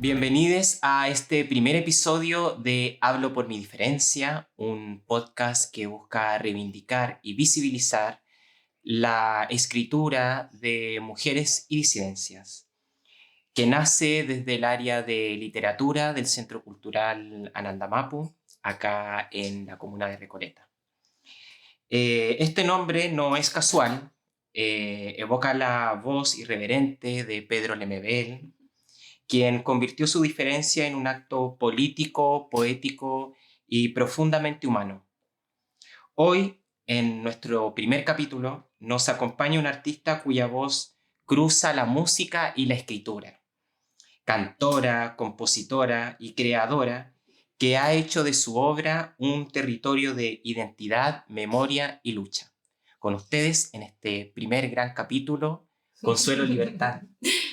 Bienvenidos a este primer episodio de Hablo por mi diferencia, un podcast que busca reivindicar y visibilizar la escritura de mujeres y disidencias, que nace desde el área de literatura del Centro Cultural Anandamapu, acá en la comuna de Recoleta. Este nombre no es casual, evoca la voz irreverente de Pedro Lemebel, quien convirtió su diferencia en un acto político, poético y profundamente humano. Hoy, en nuestro primer capítulo, nos acompaña un artista cuya voz cruza la música y la escritura. Cantora, compositora y creadora que ha hecho de su obra un territorio de identidad, memoria y lucha. Con ustedes, en este primer gran capítulo, Consuelo Libertad.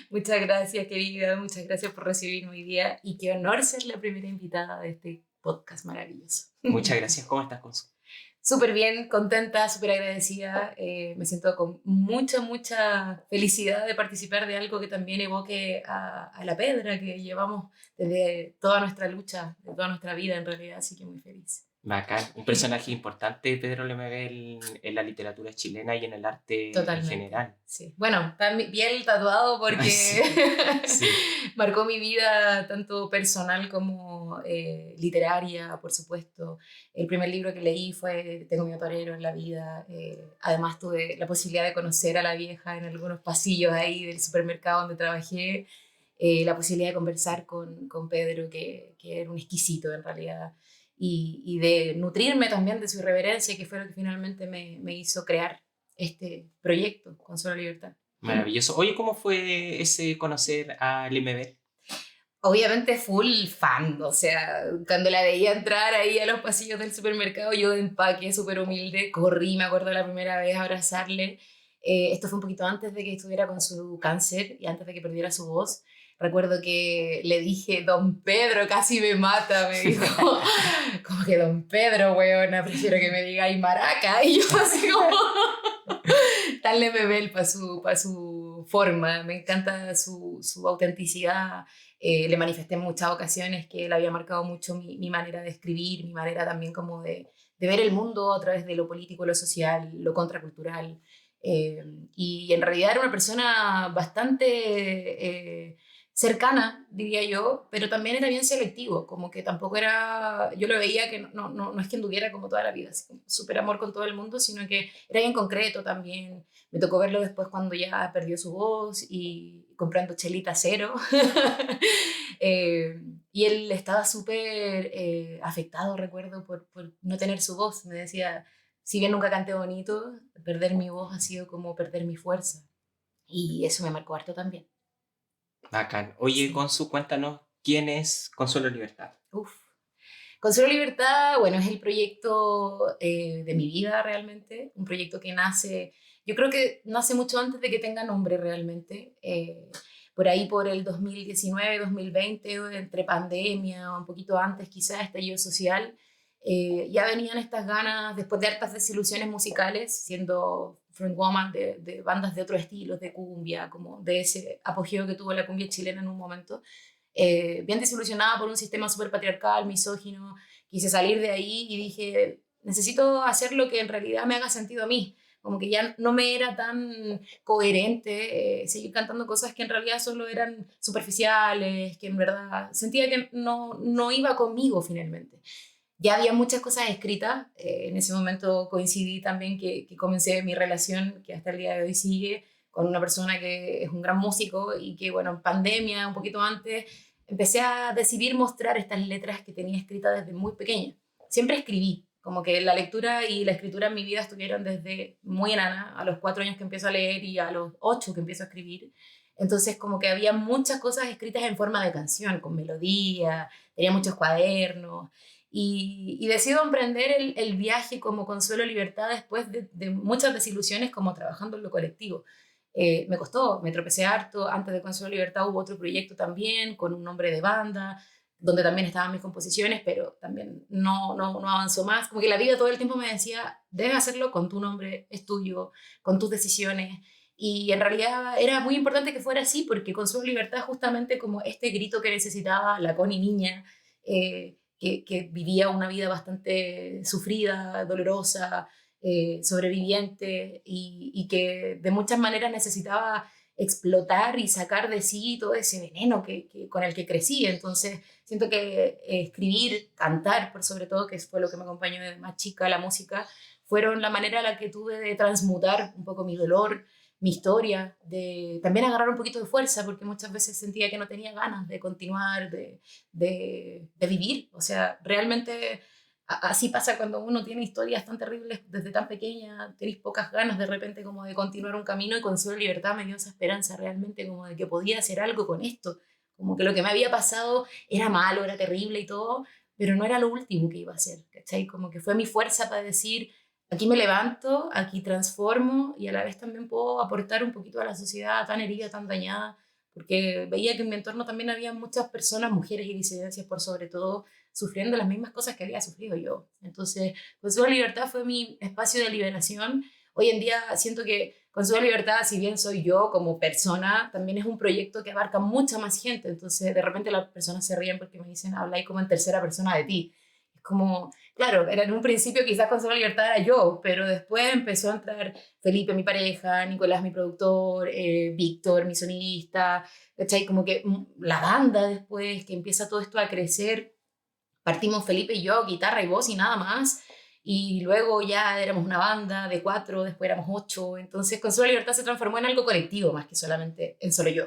Muchas gracias, querida. Muchas gracias por recibirme hoy día. Y qué honor ser la primera invitada de este podcast maravilloso. Muchas gracias. ¿Cómo estás, Consuelo? Súper bien, contenta, súper agradecida. Me siento con mucha felicidad de participar de algo que también evoque a la Pedra que llevamos desde toda nuestra lucha, de toda nuestra vida en realidad. Así que muy feliz. Bacán, un personaje importante, Pedro Lemebel, en la literatura chilena y en el arte Totalmente, en general. Sí. Bueno, está mi piel tatuado porque Sí. marcó mi vida tanto personal como literaria, por supuesto. El primer libro que leí fue Tengo mi torero en la vida. Además tuve la posibilidad de conocer a la vieja en algunos pasillos ahí del supermercado donde trabajé. La posibilidad de conversar con Pedro, que era un exquisito en realidad. Y de nutrirme también de su irreverencia, que fue lo que finalmente me hizo crear este proyecto, Consuelo Libertad. Maravilloso. Oye, ¿cómo fue ese conocer a Lemebel? Obviamente full fan, o sea, cuando la veía entrar ahí a los pasillos del supermercado, yo de empaque, súper humilde, corrí, me acuerdo la primera vez a abrazarle. Esto fue un poquito antes de que estuviera con su cáncer y antes de que perdiera su voz. Recuerdo que le dije, Don Pedro, casi me mata, me dijo, como que Don Pedro, weona, prefiero que me diga Maraca. Y yo así como, tan Lemebel para su forma, me encanta su autenticidad. Le manifesté en muchas ocasiones que él había marcado mucho mi manera de escribir, mi manera también como de ver el mundo a través de lo político, lo social, lo contracultural. Y en realidad era una persona bastante cercana, diría yo, pero también era bien selectivo, como que tampoco era, yo lo veía que no es que anduviera como toda la vida, así como súper amor con todo el mundo, sino que era bien concreto también. Me tocó verlo después cuando ya perdió su voz y comprando chelita cero. Y él estaba súper afectado, recuerdo, por no tener su voz. Me decía, si bien nunca canté bonito, perder mi voz ha sido como perder mi fuerza. Y eso me marcó harto también. Bacán. Oye, Sí. Consu, cuéntanos, ¿quién es Consuelo Libertad? Uf. Consuelo Libertad, bueno, es el proyecto de mi vida realmente, un proyecto que nace, yo creo que nace mucho antes de que tenga nombre realmente, por ahí por el 2019, 2020, entre pandemia, o un poquito antes quizás, estallido social, ya venían estas ganas, después de hartas desilusiones musicales, siendo frontwoman de bandas de otros estilos, de cumbia, como de ese apogeo que tuvo la cumbia chilena en un momento, bien desilusionada por un sistema súper patriarcal, misógino. Quise salir de ahí y dije, necesito hacer lo que en realidad me haga sentido a mí. Como que ya no me era tan coherente seguir cantando cosas que en realidad solo eran superficiales, que en verdad sentía que no iba conmigo finalmente. Ya había muchas cosas escritas, en ese momento coincidí también que comencé mi relación, que hasta el día de hoy sigue, con una persona que es un gran músico y que, bueno, en pandemia, un poquito antes, empecé a decidir mostrar estas letras que tenía escritas desde muy pequeña. Siempre escribí, como que la lectura y la escritura en mi vida estuvieron desde muy enana, a los 4 años que empiezo a leer y a los 8 que empiezo a escribir. Entonces, como que había muchas cosas escritas en forma de canción, con melodía, tenía muchos cuadernos. Y decido emprender el viaje como Consuelo Libertad después de muchas desilusiones como trabajando en lo colectivo. Me costó, me tropecé harto. Antes de Consuelo Libertad hubo otro proyecto también con un nombre de banda, donde también estaban mis composiciones, pero también no avanzó más. Como que la vida todo el tiempo me decía, debes hacerlo con tu nombre, es tuyo, con tus decisiones. Y en realidad era muy importante que fuera así, porque Consuelo Libertad justamente como este grito que necesitaba la Connie niña, que vivía una vida bastante sufrida, dolorosa, sobreviviente, y que de muchas maneras necesitaba explotar y sacar de sí todo ese veneno con el que crecí. Entonces, siento que escribir, cantar, por sobre todo, que fue lo que me acompañó desde más chica, la música, fueron la manera en la que tuve de transmutar un poco mi dolor, mi historia, de también agarrar un poquito de fuerza, porque muchas veces sentía que no tenía ganas de continuar, de vivir. O sea, realmente así pasa cuando uno tiene historias tan terribles desde tan pequeña, tenéis pocas ganas de repente como de continuar un camino, y Consuelo Libertad me dio esa esperanza realmente como de que podía hacer algo con esto, como que lo que me había pasado era malo, era terrible y todo, pero no era lo último que iba a hacer, ¿cachai? Como que fue mi fuerza para decir, aquí me levanto, aquí transformo y a la vez también puedo aportar un poquito a la sociedad tan herida, tan dañada, porque veía que en mi entorno también había muchas personas, mujeres y disidencias por sobre todo, sufriendo las mismas cosas que había sufrido yo. Entonces, Consuelo Libertad fue mi espacio de liberación. Hoy en día siento que Consuelo Libertad, si bien soy yo como persona, también es un proyecto que abarca mucha más gente. Entonces, de repente las personas se ríen porque me dicen, habláis como en tercera persona de ti. Es como, claro, era en un principio quizás Consuelo Libertad era yo, pero después empezó a entrar Felipe, mi pareja, Nicolás, mi productor, Víctor, mi sonidista, ¿cachai? Como que la banda después, que empieza todo esto a crecer. Partimos Felipe y yo, guitarra y voz y nada más. Y luego ya éramos una banda de 4, después éramos 8. Entonces, Consuelo Libertad se transformó en algo colectivo más que solamente en solo yo.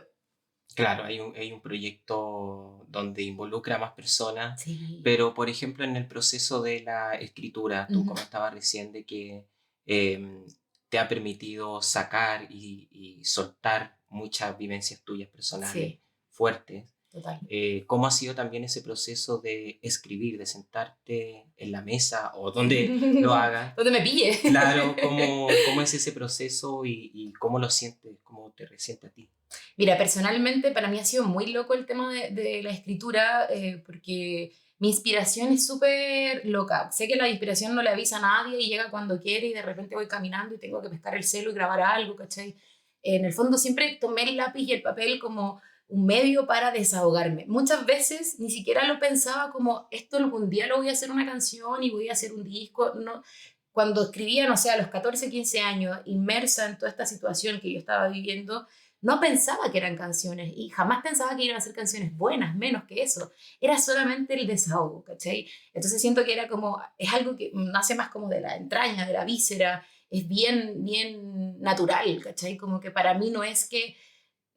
Claro, hay un proyecto donde involucra a más personas, Sí. pero por ejemplo en el proceso de la escritura, tú Ujú. comentabas recién de que em, te ha permitido sacar y soltar muchas vivencias tuyas personales Sí, fuertes. total. ¿Cómo ha sido también ese proceso de escribir, de sentarte en la mesa o donde lo hagas? Donde me pille. Claro, cómo es ese proceso y cómo lo sientes, cómo te resiente a ti? Mira, personalmente para mí ha sido muy loco el tema de la escritura, porque mi inspiración es súper loca. Sé que la inspiración no le avisa a nadie y llega cuando quiere, y de repente voy caminando y tengo que pescar el celu y grabar algo, ¿cachai? En el fondo siempre tomé el lápiz y el papel como un medio para desahogarme. Muchas veces ni siquiera lo pensaba como esto algún día lo voy a hacer una canción y voy a hacer un disco. No, cuando escribía, no sé, a los 14, 15 años, inmersa en toda esta situación que yo estaba viviendo, no pensaba que eran canciones y jamás pensaba que iban a ser canciones buenas, menos que eso. Era solamente el desahogo, ¿cachai? Entonces siento que era como, es algo que nace más como de la entraña, de la víscera, es bien, bien natural, ¿cachai? Como que para mí no es que,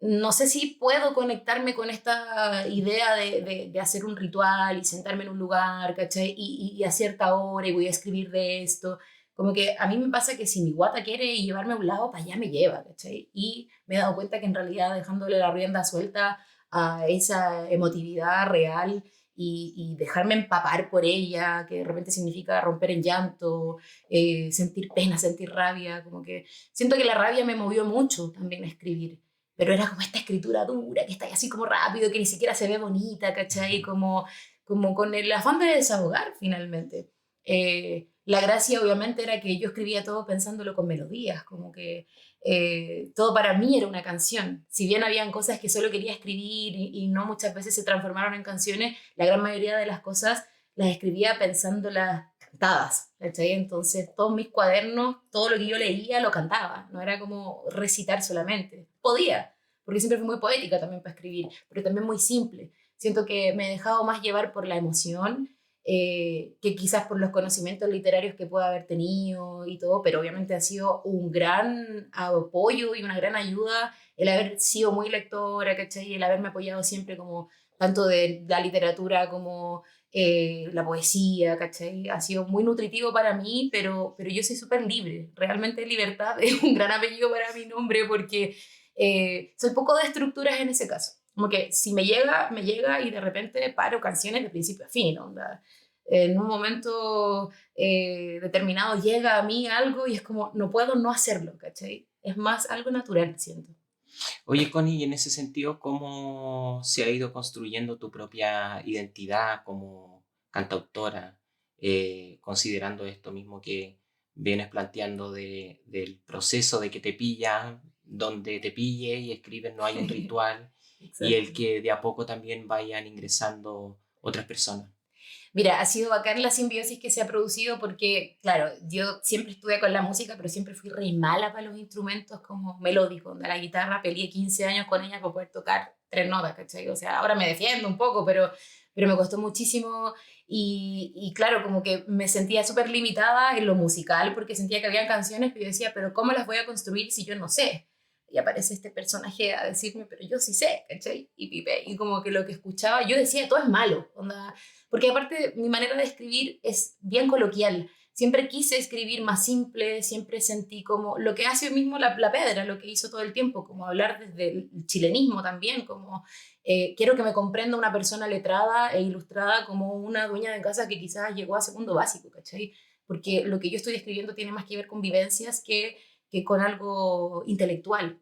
no sé si puedo conectarme con esta idea de hacer un ritual y sentarme en un lugar, ¿cachai? Y a cierta hora y voy a escribir de esto. Como que a mí me pasa que si mi guata quiere llevarme a un lado, para allá me lleva, ¿cachai? Y me he dado cuenta que en realidad dejándole la rienda suelta a esa emotividad real y dejarme empapar por ella, que de repente significa romper en llanto, sentir pena, sentir rabia, como que siento que la rabia me movió mucho también a escribir, pero era como esta escritura dura, que está ahí así como rápido, que ni siquiera se ve bonita, ¿cachai? Como con el afán de desahogar finalmente. La gracia obviamente era que yo escribía todo pensándolo con melodías, como que todo para mí era una canción. Si bien habían cosas que solo quería escribir y no muchas veces se transformaron en canciones, la gran mayoría de las cosas las escribía pensándolas cantadas, ¿cachai? Entonces todos mis cuadernos, todo lo que yo leía lo cantaba, no era como recitar solamente. Podía, porque siempre fui muy poética también para escribir, pero también muy simple. Siento que me he dejado más llevar por la emoción, que quizás por los conocimientos literarios que pueda haber tenido y todo, pero obviamente ha sido un gran apoyo y una gran ayuda el haber sido muy lectora, ¿cachai? El haberme apoyado siempre como tanto de la literatura como la poesía, ¿cachai? Ha sido muy nutritivo para mí, pero yo soy súper libre. Realmente libertad es un gran apellido para mi nombre porque soy poco de estructuras en ese caso. Como que si me llega y de repente paro canciones de principio a fin, onda. En un momento determinado llega a mí algo y es como, no puedo no hacerlo, ¿cachai? Es más algo natural, siento. Oye, Connie, y en ese sentido, ¿cómo se ha ido construyendo tu propia identidad como cantautora, considerando esto mismo que vienes planteando del proceso de que te pillan, donde te pille y escribes, no hay un ritual, y el Exacto. que de a poco también vayan ingresando otras personas. Mira, ha sido bacán la simbiosis que se ha producido porque, claro, yo siempre estuve con la música, pero siempre fui re mala para los instrumentos como melódicos. De la guitarra peleé 15 años con ella para poder tocar 3 notas, ¿cachai? O sea, ahora me defiendo un poco, pero me costó muchísimo y claro, como que me sentía súper limitada en lo musical porque sentía que había canciones que yo decía, pero ¿cómo las voy a construir si yo no sé? Y aparece este personaje a decirme, pero yo sí sé, ¿cachai? Y pipe, y como que lo que escuchaba, yo decía, todo es malo, onda, porque aparte mi manera de escribir es bien coloquial. Siempre quise escribir más simple, siempre sentí como lo que hace mismo la Pedra, lo que hizo todo el tiempo, como hablar desde el chilenismo también, como quiero que me comprenda una persona letrada e ilustrada como una dueña de casa que quizás llegó a segundo básico, ¿cachai? Porque lo que yo estoy escribiendo tiene más que ver con vivencias que con algo intelectual.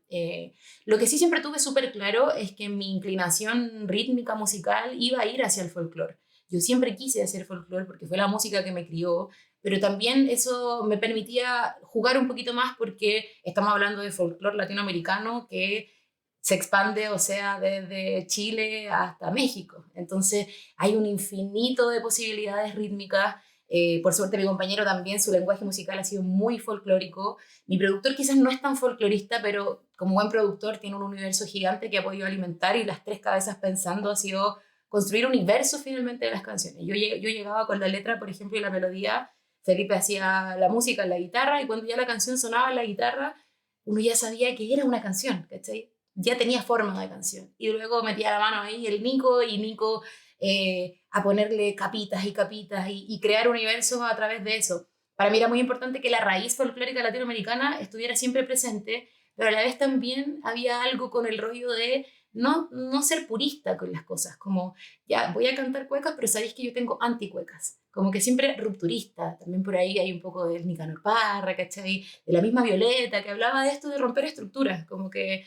Lo que sí siempre tuve súper claro es que mi inclinación rítmica musical iba a ir hacia el folclore. Yo siempre quise hacer folclore porque fue la música que me crió, pero también eso me permitía jugar un poquito más porque estamos hablando de folclore latinoamericano que se expande, o sea, desde Chile hasta México. Entonces hay un infinito de posibilidades rítmicas. Por suerte mi compañero también, su lenguaje musical ha sido muy folclórico. Mi productor quizás no es tan folclorista, pero como buen productor tiene un universo gigante que ha podido alimentar y las tres cabezas pensando ha sido construir universo finalmente de las canciones. Yo llegaba con la letra, por ejemplo, y la melodía, Felipe hacía la música en la guitarra y cuando ya la canción sonaba en la guitarra, uno ya sabía que era una canción, ¿cachai? Ya tenía forma de canción. Y luego metía la mano ahí el Nico y Nico a ponerle capitas y capitas y crear universos a través de eso. Para mí era muy importante que la raíz folclórica latinoamericana estuviera siempre presente, pero a la vez también había algo con el rollo de no ser purista con las cosas, como ya voy a cantar cuecas, pero sabéis que yo tengo anticuecas, como que siempre rupturista, también por ahí hay un poco del Nicanor Parra, ¿cachai? De la misma Violeta, que hablaba de esto de romper estructuras, como que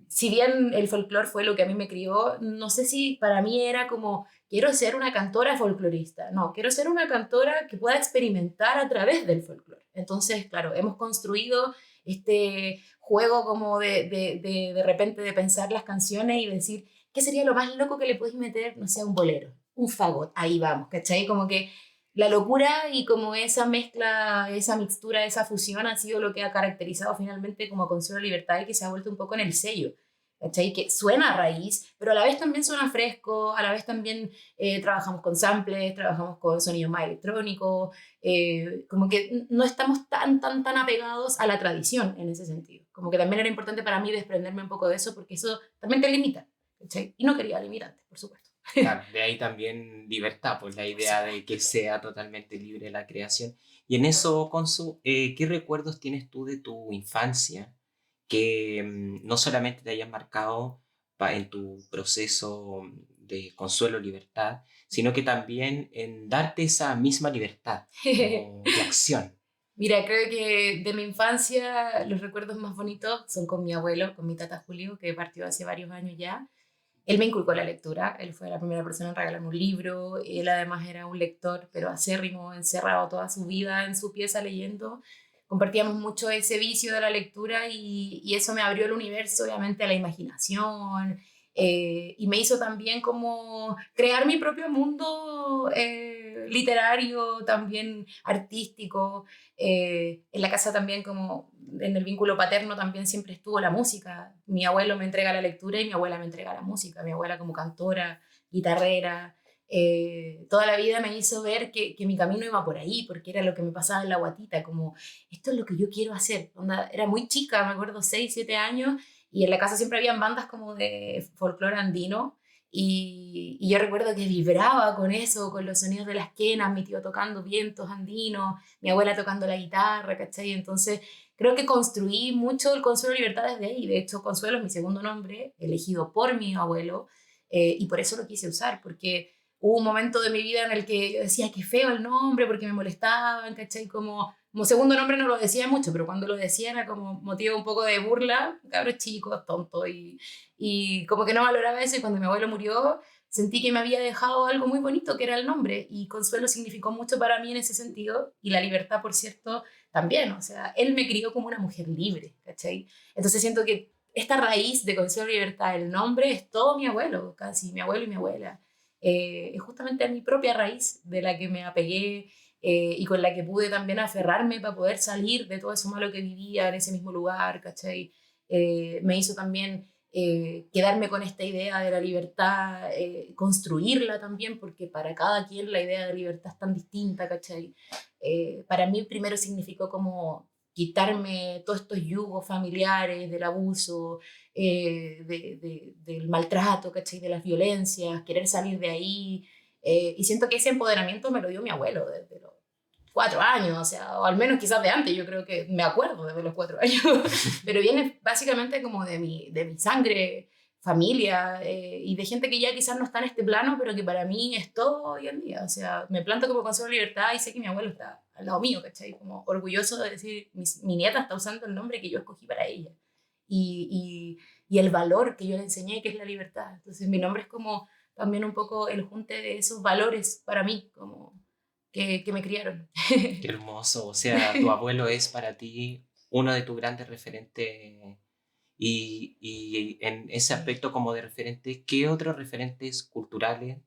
si bien el folclore fue lo que a mí me crió, no sé si para mí era como, quiero ser una cantora folclorista, no, quiero ser una cantora que pueda experimentar a través del folclore. Entonces, claro, hemos construido este juego como de repente de pensar las canciones y decir, ¿qué sería lo más loco que le podéis meter, no sé, un bolero, un fagot? Ahí vamos, ¿cachai? Como que la locura y como esa mezcla, esa mixtura, esa fusión ha sido lo que ha caracterizado finalmente como Consuelo Libertad y que se ha vuelto un poco en el sello. ¿Cachai? Que suena a raíz, pero a la vez también suena fresco, a la vez también trabajamos con samples, trabajamos con sonidos más electrónicos, como que no estamos tan apegados a la tradición en ese sentido. Como que también era importante para mí desprenderme un poco de eso porque eso también te limita, ¿cachai? Y no quería limitante, por supuesto. Claro, de ahí también libertad, pues la Por idea de que supuesto. sea totalmente libre la creación. Y en eso, Consu, ¿qué recuerdos tienes tú de tu infancia que no solamente te hayan marcado en tu proceso de consuelo, libertad, sino que también en darte esa misma libertad como de acción? Mira, creo que de mi infancia los recuerdos más bonitos son con mi abuelo, con mi tata Julio, que partió hace varios años ya. Él me inculcó la lectura, él fue la primera persona en regalarme un libro, él además era un lector, pero acérrimo, encerrado toda su vida en su pieza leyendo. Compartíamos mucho ese vicio de la lectura y eso me abrió el universo, obviamente, a la imaginación y me hizo también como crear mi propio mundo literario, también artístico. En la casa también como en el vínculo paterno también siempre estuvo la música. Mi abuelo me entrega la lectura y mi abuela me entrega la música. Mi abuela como cantora, guitarrera, toda la vida me hizo ver que mi camino iba por ahí, porque era lo que me pasaba en la guatita, como esto es lo que yo quiero hacer. Onda, era muy chica, me acuerdo, 6 7 años, y en la casa siempre habían bandas como de folclore andino, y yo recuerdo que vibraba con eso, con los sonidos de las quenas, mi tío tocando vientos andinos, mi abuela tocando la guitarra, ¿cachai? Entonces creo que construí mucho el Consuelo Libertad desde ahí. De hecho, Consuelo es mi segundo nombre, elegido por mi abuelo, y por eso lo quise usar, porque hubo un momento de mi vida en el que yo decía, qué feo el nombre, porque me molestaban, ¿cachai? Como segundo nombre no lo decía mucho, pero cuando lo decía era como motivo un poco de burla, cabros chicos, tonto, y como que no valoraba eso, y cuando mi abuelo murió, sentí que me había dejado algo muy bonito, que era el nombre, y Consuelo significó mucho para mí en ese sentido, y la libertad, por cierto, también, o sea, él me crió como una mujer libre, ¿cachai? Entonces siento que esta raíz de Consuelo Libertad, el nombre es todo mi abuelo, casi mi abuelo y mi abuela. Es justamente a mi propia raíz de la que me apegué y con la que pude también aferrarme para poder salir de todo eso malo que vivía en ese mismo lugar, ¿cachai? Me hizo también quedarme con esta idea de la libertad, construirla también, porque para cada quien la idea de libertad es tan distinta, ¿cachai? Para mí primero significó como quitarme todos estos yugos familiares del abuso, del maltrato, ¿cachai? De las violencias, querer salir de ahí. Y siento que ese empoderamiento me lo dio mi abuelo desde los 4 años, o sea, o al menos quizás de antes, yo creo que me acuerdo desde los 4 años, pero viene básicamente como de mi sangre, familia, y de gente que ya quizás no está en este plano, pero que para mí es todo hoy en día, o sea, me planto como Consuelo Libertad y sé que mi abuelo está al lado mío, ¿cachai? Como orgulloso de decir, mi nieta está usando el nombre que yo escogí para ella, y el valor que yo le enseñé, que es la libertad, entonces mi nombre es como también un poco el junte de esos valores para mí, como que me criaron. Qué hermoso, o sea, tu abuelo es para ti uno de tus grandes referentes y en ese aspecto como de referente, ¿qué otros referentes culturales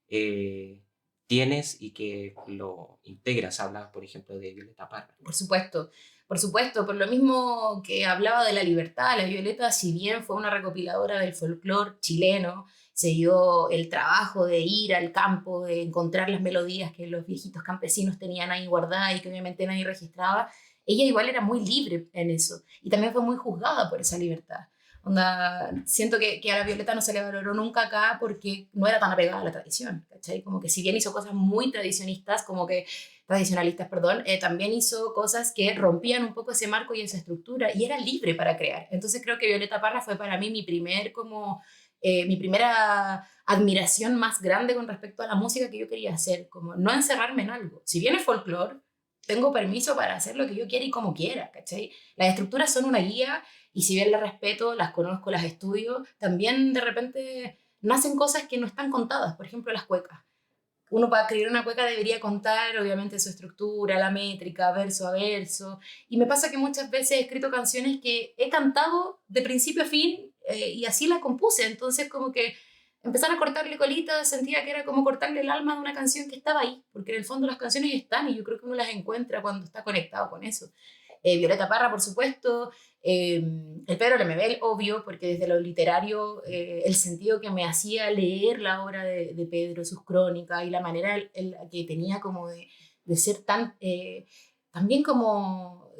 eh, tienes y que lo integras? Hablas, por ejemplo, de Violeta Parra. Por supuesto, por lo mismo que hablaba de la libertad, la Violeta, si bien fue una recopiladora del folclore chileno, se dio el trabajo de ir al campo, de encontrar las melodías que los viejitos campesinos tenían ahí guardadas y que obviamente nadie registraba. Ella igual era muy libre en eso y también fue muy juzgada por esa libertad. Onda, siento que a la Violeta no se le valoró nunca acá porque no era tan apegada a la tradición, ¿cachai? Como que si bien hizo cosas muy tradicionistas, como que tradicionalistas, perdón, también hizo cosas que rompían un poco ese marco y esa estructura y era libre para crear. Entonces creo que Violeta Parra fue para mí mi primera admiración más grande con respecto a la música que yo quería hacer, como no encerrarme en algo. Si bien es folclore, tengo permiso para hacer lo que yo quiera y como quiera, ¿cachai? Las estructuras son una guía y si bien las respeto, las conozco, las estudio, también de repente nacen cosas que no están contadas, por ejemplo las cuecas. Uno para escribir una cueca debería contar, obviamente, su estructura, la métrica, verso a verso. Y me pasa que muchas veces he escrito canciones que he cantado de principio a fin y así la compuse. Entonces, como que empezar a cortarle colitas, sentía que era como cortarle el alma de una canción que estaba ahí, porque en el fondo las canciones están y yo creo que uno las encuentra cuando está conectado con eso. Violeta Parra, por supuesto, el Pedro Lemebel, obvio, porque desde lo literario, el sentido que me hacía leer la obra de Pedro, sus crónicas y la manera que tenía como de ser tan, también como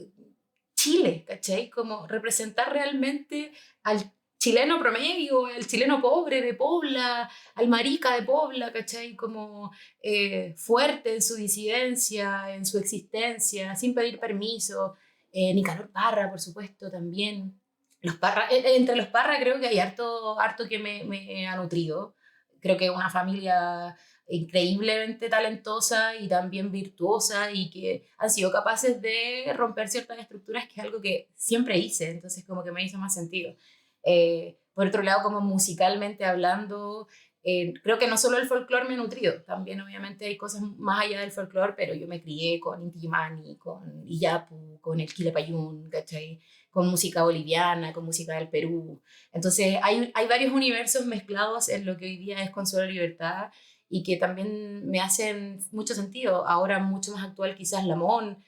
Chile, ¿cachai? Como representar realmente al chileno promedio, al chileno pobre de Pobla, al marica de Pobla, ¿cachai? Como fuerte en su disidencia, en su existencia, sin pedir permiso. Nicanor Parra, por supuesto, también. Entre los Parra creo que hay harto que me ha nutrido. Creo que una familia increíblemente talentosa y también virtuosa y que han sido capaces de romper ciertas estructuras, que es algo que siempre hice, entonces como que me hizo más sentido. Por otro lado, como musicalmente hablando, creo que no solo el folclore me ha nutrido, también obviamente hay cosas más allá del folclore, pero yo me crié con Inti Illimani, con Iyapu, con el Quilapayún, ¿cachai? Con música boliviana, con música del Perú. Entonces hay varios universos mezclados en lo que hoy día es Consuelo Libertad y que también me hacen mucho sentido. Ahora mucho más actual quizás Lamón,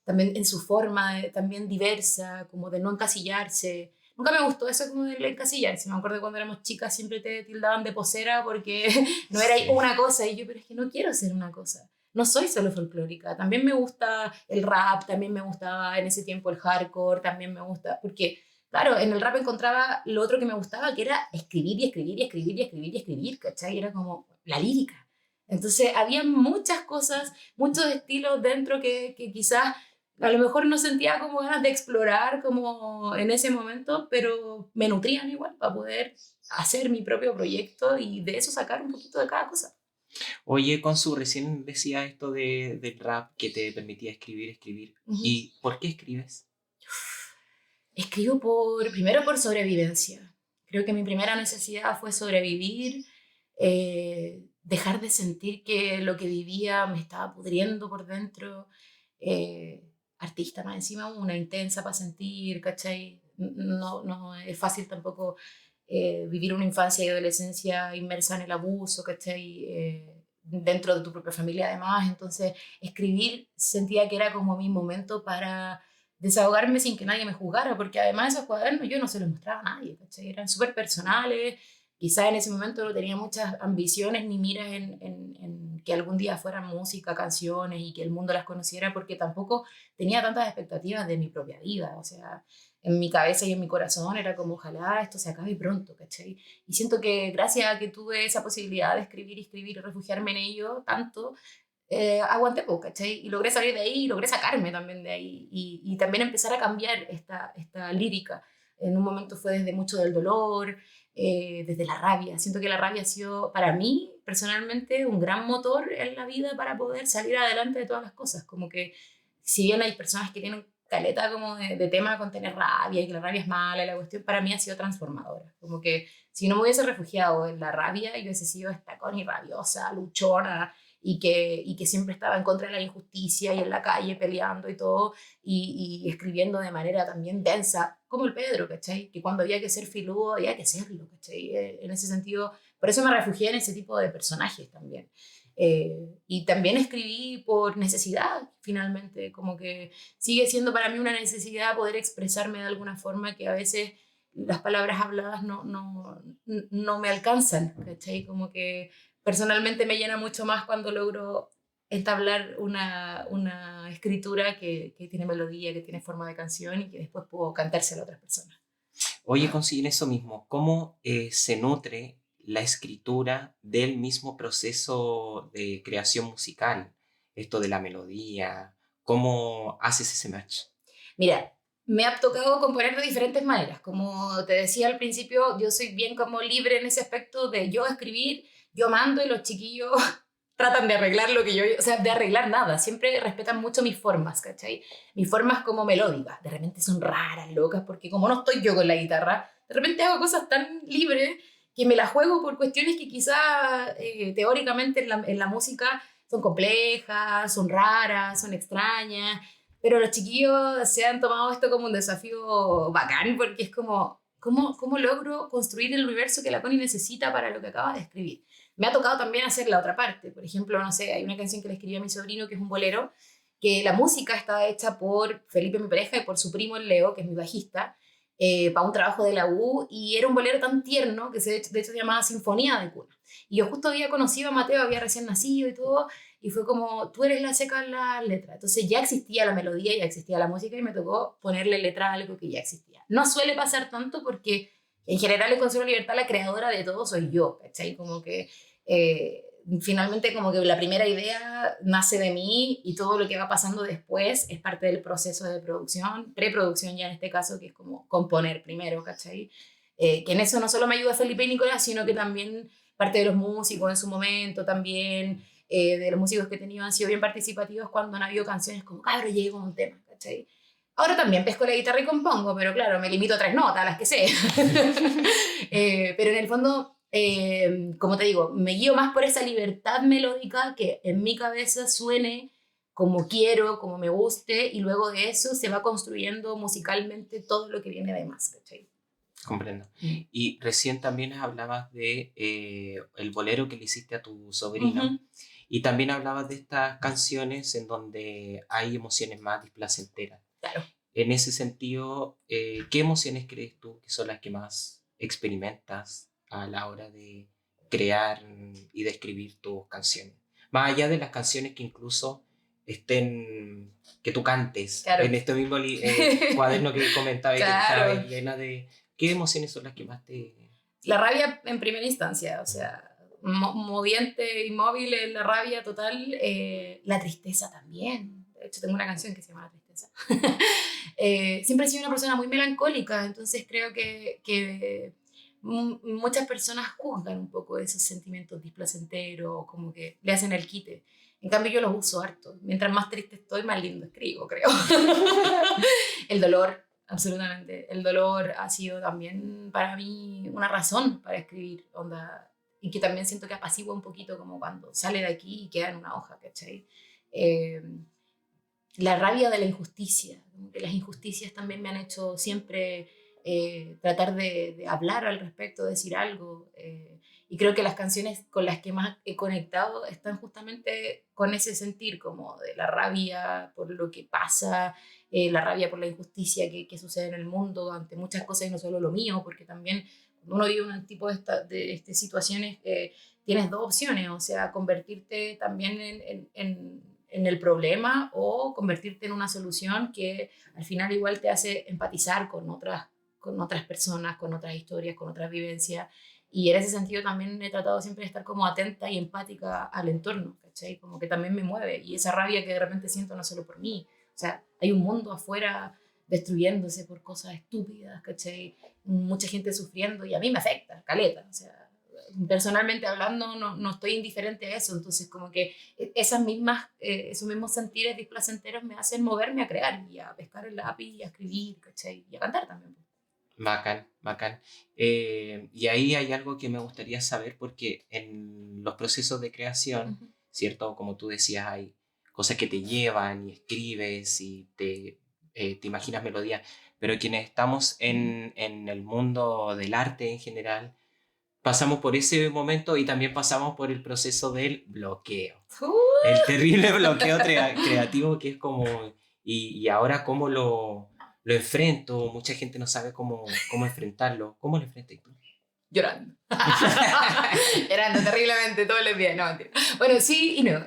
también en su forma también diversa, como de no encasillarse. Nunca me gustó eso como del encasillarse. Me acuerdo cuando éramos chicas siempre te tildaban de posera porque no era Sí. una cosa y yo, pero es que no quiero ser una cosa. No soy solo folclórica, también me gusta el rap, también me gustaba en ese tiempo el hardcore, también me gusta, porque claro, en el rap encontraba lo otro que me gustaba, que era escribir y escribir y escribir y escribir y escribir, ¿cachai? Era como la lírica. Entonces, había muchas cosas, muchos estilos dentro que quizás a lo mejor no sentía como ganas de explorar como en ese momento, pero me nutrían igual para poder hacer mi propio proyecto y de eso sacar un poquito de cada cosa. Oye, Consu, recién decía esto del rap que te permitía escribir. Ujú. ¿Y por qué escribes? Escribo primero por sobrevivencia. Creo que mi primera necesidad fue sobrevivir, dejar de sentir que lo que vivía me estaba pudriendo por dentro. artista más encima, una intensa para sentir, ¿cachai? No es fácil tampoco vivir una infancia y adolescencia inmersa en el abuso, ¿cachai? Dentro de tu propia familia además, entonces escribir sentía que era como mi momento para desahogarme sin que nadie me juzgara, porque además esos cuadernos yo no se los mostraba a nadie, ¿cachai? Eran súper personales, quizás en ese momento no tenía muchas ambiciones ni miras en que algún día fueran música, canciones y que el mundo las conociera, porque tampoco tenía tantas expectativas de mi propia vida, o sea, en mi cabeza y en mi corazón era como ojalá esto se acabe pronto, ¿cachai? Y siento que gracias a que tuve esa posibilidad de escribir y escribir y refugiarme en ello tanto, aguanté poco, ¿cachai? Y logré salir de ahí y logré sacarme también de ahí y también empezar a cambiar esta lírica. En un momento fue desde mucho del dolor, desde la rabia. Siento que la rabia ha sido para mí personalmente un gran motor en la vida para poder salir adelante de todas las cosas. Como que si bien hay personas que tienen caleta como de tema con tener rabia y que la rabia es mala, la cuestión para mí ha sido transformadora. Como que si no me hubiese refugiado en la rabia, yo hubiese sido estacón y rabiosa, luchona, y que siempre estaba en contra de la injusticia y en la calle peleando y todo, y escribiendo de manera también densa, como el Pedro, ¿cachai? Que cuando había que ser filudo, había que serlo, ¿cachai? En ese sentido, por eso me refugié en ese tipo de personajes también. Y también escribí por necesidad, finalmente, como que sigue siendo para mí una necesidad poder expresarme de alguna forma que a veces las palabras habladas no me alcanzan, ¿cachai? Como que personalmente me llena mucho más cuando logro entablar una escritura que tiene melodía, que tiene forma de canción y que después puedo cantársela a otras personas. Oye, consiguen eso mismo. ¿Cómo se nutre la escritura del mismo proceso de creación musical? Esto de la melodía. ¿Cómo haces ese match? Mira, me ha tocado componer de diferentes maneras. Como te decía al principio, yo soy bien como libre en ese aspecto de yo escribir, yo mando y los chiquillos tratan de arreglar lo que yo, o sea, de arreglar nada, siempre respetan mucho mis formas, ¿cachai? Mis formas como melódicas, de repente son raras, locas, porque como no estoy yo con la guitarra, de repente hago cosas tan libres que me las juego por cuestiones que quizá teóricamente en la música son complejas, son raras, son extrañas, pero los chiquillos se han tomado esto como un desafío bacán, porque es como, ¿cómo logro construir el universo que la Connie necesita para lo que acaba de escribir? Me ha tocado también hacer la otra parte. Por ejemplo, no sé, hay una canción que le escribí a mi sobrino que es un bolero, que la música está hecha por Felipe, mi pareja, y por su primo el Leo, que es mi bajista, para un trabajo de la U, y era un bolero tan tierno que de hecho se llamaba Sinfonía de Cuna. Y yo justo había conocido a Mateo, había recién nacido y todo, y fue como, tú eres la seca en la letra. Entonces ya existía la melodía, ya existía la música, y me tocó ponerle letra a algo que ya existía. No suele pasar tanto porque en general en Consuelo Libertad la creadora de todo soy yo, ¿cachai? Como que eh, finalmente como que la primera idea nace de mí y todo lo que va pasando después es parte del proceso de producción, preproducción ya en este caso, que es como componer primero, ¿cachai? Que en eso no solo me ayuda Felipe y Nicolás, sino que también parte de los músicos en su momento también, de los músicos que he tenido han sido bien participativos cuando han habido canciones como, cabrón, llegué con un tema, ¿cachai? Ahora también pesco la guitarra y compongo, pero claro, me limito a 3 notas, las que sé. Pero en el fondo, como te digo, me guío más por esa libertad melódica que en mi cabeza suene como quiero, como me guste, y luego de eso se va construyendo musicalmente todo lo que viene de más, ¿cachai? Comprendo. Y recién también hablabas de el bolero que le hiciste a tu sobrino. Ujú. Y también hablabas de estas canciones en donde hay emociones más displacenteras. Claro. En ese sentido, ¿qué emociones crees tú que son las que más experimentas a la hora de crear y de escribir tus canciones? Más allá de las canciones que incluso estén, que tú cantes, Claro. en este mismo cuaderno que comentaba y que Claro. estaba llena de... ¿Qué emociones son las que más te...? La rabia en primera instancia, o sea, moviente, inmóvil en la rabia total, la tristeza también. De hecho, tengo una canción que se llama La Tristeza. Siempre he sido una persona muy melancólica, entonces creo que muchas personas juzgan un poco esos sentimientos displacenteros, como que le hacen el quite. En cambio, yo los uso harto. Mientras más triste estoy, más lindo escribo, creo. El dolor, absolutamente. El dolor ha sido también para mí una razón para escribir, onda, y que también siento que apacigua un poquito como cuando sale de aquí y queda en una hoja, ¿cachai? Eh, la rabia de la injusticia, como que las injusticias también me han hecho siempre tratar de hablar al respecto, decir algo. Y creo que las canciones con las que más he conectado están justamente con ese sentir, como de la rabia por lo que pasa, la rabia por la injusticia que sucede en el mundo ante muchas cosas y no solo lo mío, porque también cuando uno vive un tipo de situaciones, tienes dos opciones, o sea, convertirte también en el problema o convertirte en una solución que al final igual te hace empatizar con otras personas, con otras historias, con otras vivencias. Y en ese sentido también he tratado siempre de estar como atenta y empática al entorno, ¿cachai? Como que también me mueve. Y esa rabia que de repente siento no solo por mí. O sea, hay un mundo afuera destruyéndose por cosas estúpidas, ¿cachai? Mucha gente sufriendo y a mí me afecta, caleta. O sea, personalmente hablando no estoy indiferente a eso. Entonces como que esos mismos sentires displacenteros me hacen moverme a crear y a pescar el lápiz y a escribir, ¿cachai? Y a cantar también. Bacán, bacán. Y ahí hay algo que me gustaría saber porque en los procesos de creación, Uh-huh. ¿cierto? Como tú decías, hay cosas que te llevan y escribes y te imaginas melodías, pero quienes estamos en el mundo del arte en general, pasamos por ese momento y también pasamos por el proceso del bloqueo. El terrible bloqueo creativo que es como, y ahora cómo lo enfrento, mucha gente no sabe cómo enfrentarlo. ¿Cómo lo enfrentas tú? Llorando. Llorando terriblemente todos los días. No, mentira. Bueno, sí y no.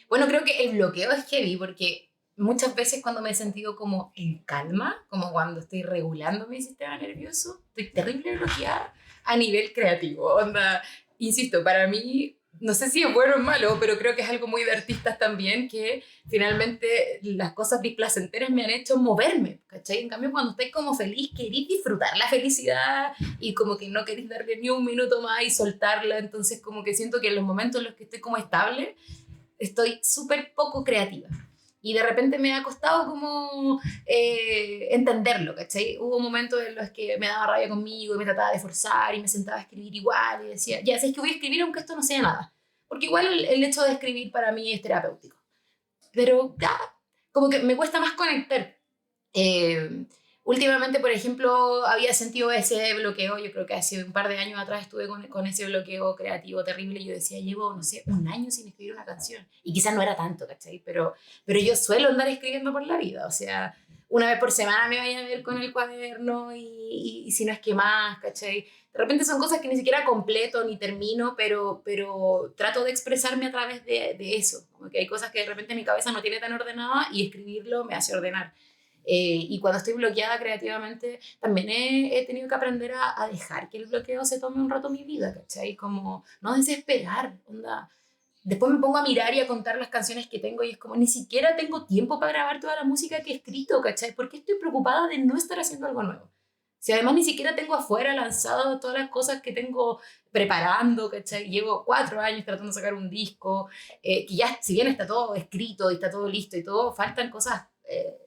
Bueno, creo que el bloqueo es heavy porque muchas veces cuando me he sentido como en calma, como cuando estoy regulando mi sistema nervioso, estoy terrible bloqueada a nivel creativo. Onda, insisto, para mí, no sé si es bueno o malo, pero creo que es algo muy de artistas también, que finalmente las cosas displacenteras me han hecho moverme, ¿cachai? En cambio, cuando estáis como feliz, queréis disfrutar la felicidad y como que no queréis darle ni un minuto más y soltarla. Entonces como que siento que en los momentos en los que estoy como estable, estoy súper poco creativa. Y de repente me ha costado como entenderlo, ¿cachai? Hubo momentos en los que me daba rabia conmigo y me trataba de forzar y me sentaba a escribir igual y decía, ya sé que voy a escribir aunque esto no sea nada. Porque igual el hecho de escribir para mí es terapéutico. Pero ya, como que me cuesta más conectar. Eh, Últimamente, por ejemplo, había sentido ese bloqueo, yo creo que hace un par de años atrás estuve con ese bloqueo creativo terrible y yo decía, llevo, no sé, un año sin escribir una canción. Y quizás no era tanto, ¿cachai? Pero yo suelo andar escribiendo por la vida, o sea, una vez por semana me vaya a ver con el cuaderno y si no es que más, ¿cachai? De repente son cosas que ni siquiera completo ni termino, pero trato de expresarme a través de eso. Como que hay cosas que de repente mi cabeza no tiene tan ordenada y escribirlo me hace ordenar. Y cuando estoy bloqueada creativamente, también he tenido que aprender a dejar que el bloqueo se tome un rato en mi vida, ¿cachai? Como no desesperar, onda. Después me pongo a mirar y a contar las canciones que tengo y es como, ni siquiera tengo tiempo para grabar toda la música que he escrito, ¿cachai? ¿Por qué estoy preocupada de no estar haciendo algo nuevo? Si además ni siquiera tengo afuera lanzado todas las cosas que tengo preparando, ¿cachai? Llevo 4 años tratando de sacar un disco, que ya, si bien está todo escrito y está todo listo y todo, faltan cosas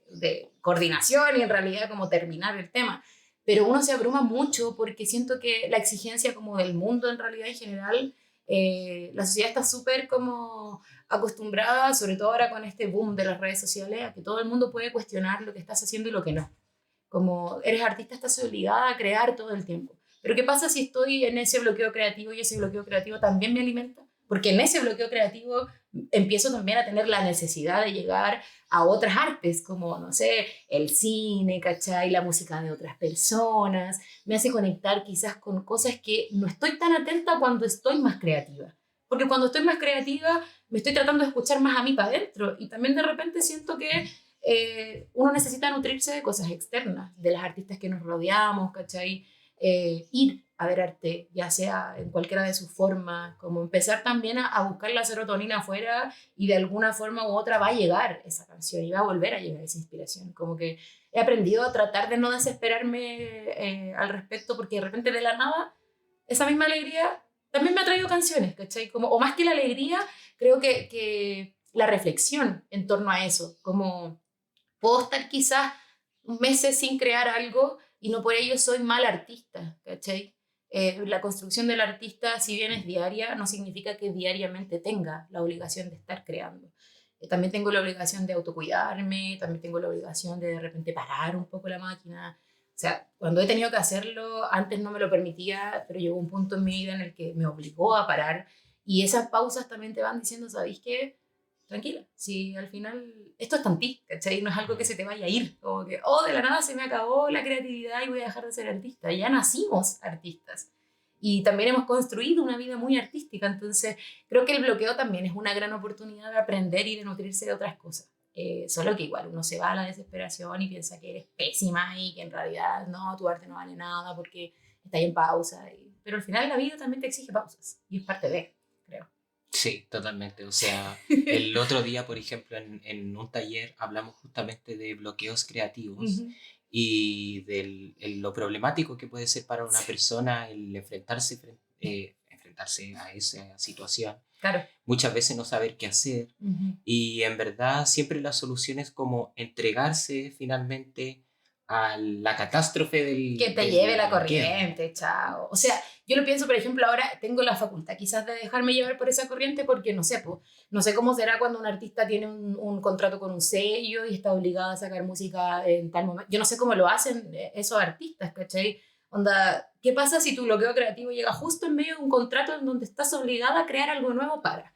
de coordinación y en realidad como terminar el tema. Pero uno se abruma mucho porque siento que la exigencia como del mundo en realidad en general, la sociedad está súper como acostumbrada, sobre todo ahora con este boom de las redes sociales, a que todo el mundo puede cuestionar lo que estás haciendo y lo que no. Como eres artista, estás obligada a crear todo el tiempo. Pero ¿qué pasa si estoy en ese bloqueo creativo y ese bloqueo creativo también me alimenta? Porque en ese bloqueo creativo empiezo también a tener la necesidad de llegar a otras artes, como, no sé, el cine, ¿cachai? La música de otras personas. Me hace conectar quizás con cosas que no estoy tan atenta cuando estoy más creativa. Porque cuando estoy más creativa, me estoy tratando de escuchar más a mí para adentro. Y también de repente siento que uno necesita nutrirse de cosas externas, de las artistas que nos rodeamos, ¿cachai? Ir a ver arte, ya sea en cualquiera de sus formas, como empezar también a buscar la serotonina afuera y de alguna forma u otra va a llegar esa canción y va a volver a llegar esa inspiración. Como que he aprendido a tratar de no desesperarme al respecto porque de repente de la nada esa misma alegría también me ha traído canciones, ¿cachai? Como, o más que la alegría, creo que la reflexión en torno a eso, como puedo estar quizás meses sin crear algo y no por ello soy mal artista, ¿cachai? La construcción del artista, si bien es diaria, no significa que diariamente tenga la obligación de estar creando. también tengo la obligación de autocuidarme, también tengo la obligación de repente parar un poco la máquina. O sea, cuando he tenido que hacerlo, antes no me lo permitía, pero llegó un punto en mi vida en el que me obligó a parar. Y esas pausas también te van diciendo, ¿sabéis qué? Tranquila, si al final esto está en ti, ¿cachai? No es algo que se te vaya a ir, como que, oh, de la nada se me acabó la creatividad y voy a dejar de ser artista. Ya nacimos artistas y también hemos construido una vida muy artística, entonces creo que el bloqueo también es una gran oportunidad de aprender y de nutrirse de otras cosas. Solo que igual uno se va a la desesperación y piensa que eres pésima y que en realidad no, tu arte no vale nada porque está ahí en pausa. Pero al final la vida también te exige pausas y es parte de, creo. Sí, totalmente. O sea, el otro día, por ejemplo, en un taller hablamos justamente de bloqueos creativos Ujú. y de lo problemático que puede ser para una persona el enfrentarse a esa situación. Claro. Muchas veces no saber qué hacer Ujú. y en verdad siempre la solución es como entregarse finalmente a la catástrofe Que te lleve del la bloqueo. corriente, chao. O sea, yo lo pienso, por ejemplo, ahora tengo la facultad quizás de dejarme llevar por esa corriente porque no sé, po, no sé cómo será cuando un artista tiene un contrato con un sello y está obligado a sacar música en tal momento. Yo no sé cómo lo hacen esos artistas, ¿cachai? Onda, ¿qué pasa si tu bloqueo creativo llega justo en medio de un contrato en donde estás obligada a crear algo nuevo para?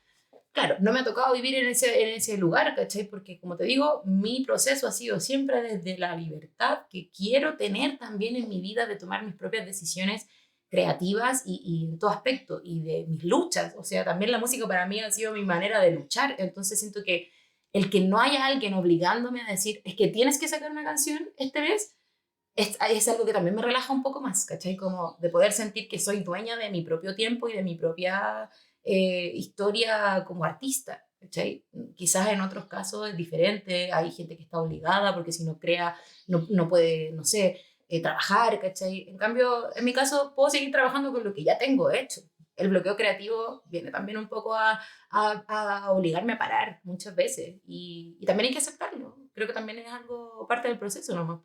Claro, no me ha tocado vivir en ese lugar, ¿cachai? Porque como te digo, mi proceso ha sido siempre desde la libertad que quiero tener también en mi vida de tomar mis propias decisiones creativas y en todo aspecto, y de mis luchas. O sea, también la música para mí ha sido mi manera de luchar. Entonces siento que el que no haya alguien obligándome a decir, es que tienes que sacar una canción este mes, es algo que también me relaja un poco más, ¿cachai? Como de poder sentir que soy dueña de mi propio tiempo y de mi propia historia como artista, ¿cachai? Quizás en otros casos es diferente, hay gente que está obligada porque si no crea no puede, no sé, trabajar, ¿cachai? En cambio, en mi caso puedo seguir trabajando con lo que ya tengo hecho. El bloqueo creativo viene también un poco a obligarme a parar muchas veces y también hay que aceptarlo. Creo que también es algo parte del proceso nomás.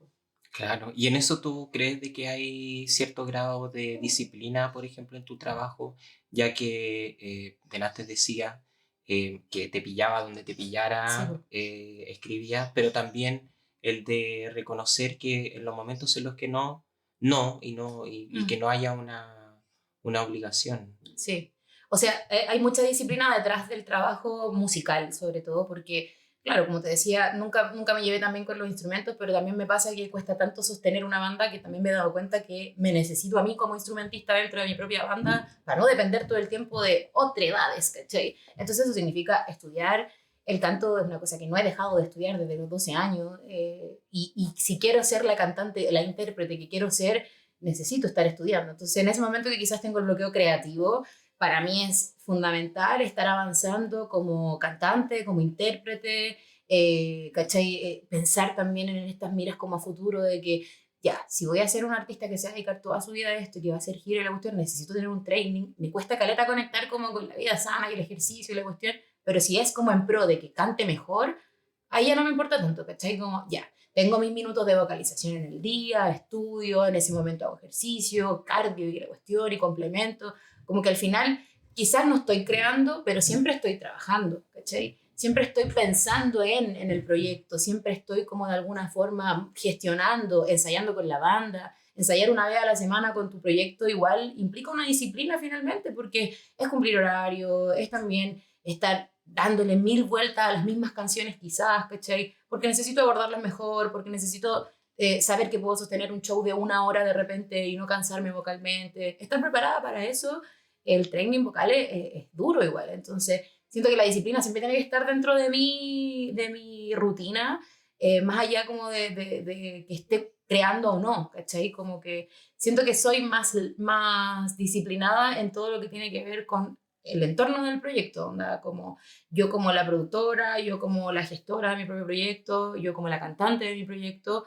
Claro, y en eso tú crees de que hay cierto grado de disciplina, por ejemplo, en tu trabajo, ya que delante decía que te pillaba donde te Sí, pillara, po. escribías, pero también el de reconocer que en los momentos en los que no, no, y que Mm. no haya una obligación. Sí, o sea, hay mucha disciplina detrás del trabajo musical, sobre todo, porque, claro, como te decía, nunca me llevé tan bien con los instrumentos, pero también me pasa que cuesta tanto sostener una banda que también me he dado cuenta que me necesito a mí como instrumentista dentro de mi propia banda para no depender todo el tiempo de otras edades, ¿cachai? Entonces eso significa estudiar. El canto es una cosa que no he dejado de estudiar desde los 12 años y si quiero ser la cantante, la intérprete que quiero ser, necesito estar estudiando. Entonces, en ese momento que quizás tengo el bloqueo creativo, para mí es fundamental estar avanzando como cantante, como intérprete, ¿cachai? Pensar también en estas miras como a futuro de que, ya, si voy a ser un artista que se va a dedicar toda su vida a esto y que va a hacer gira y la cuestión, necesito tener un training. Me cuesta caleta conectar como con la vida sana y el ejercicio y la cuestión, pero si es como en pro de que cante mejor, ahí ya no me importa tanto, ¿cachai? Como, ya, tengo mis minutos de vocalización en el día, estudio, en ese momento hago ejercicio, cardio y la cuestión y complemento. Como que al final quizás no estoy creando, pero siempre estoy trabajando, ¿cachai? Siempre estoy pensando en el proyecto, siempre estoy como de alguna forma gestionando, ensayando con la banda. Ensayar una vez a la semana con tu proyecto igual implica una disciplina finalmente, porque es cumplir horario, es también estar dándole mil vueltas a las mismas canciones quizás, ¿cachai? Porque necesito abordarlas mejor, porque necesito saber que puedo sostener un show de una hora de repente y no cansarme vocalmente. Estar preparada para eso, el training vocal es duro igual. Entonces, siento que la disciplina siempre tiene que estar dentro de mi rutina, más allá como de que esté creando o no, ¿cachai? Como que siento que soy más disciplinada en todo lo que tiene que ver con el entorno del proyecto, onda, como yo como la productora, yo como la gestora de mi propio proyecto, yo como la cantante de mi proyecto,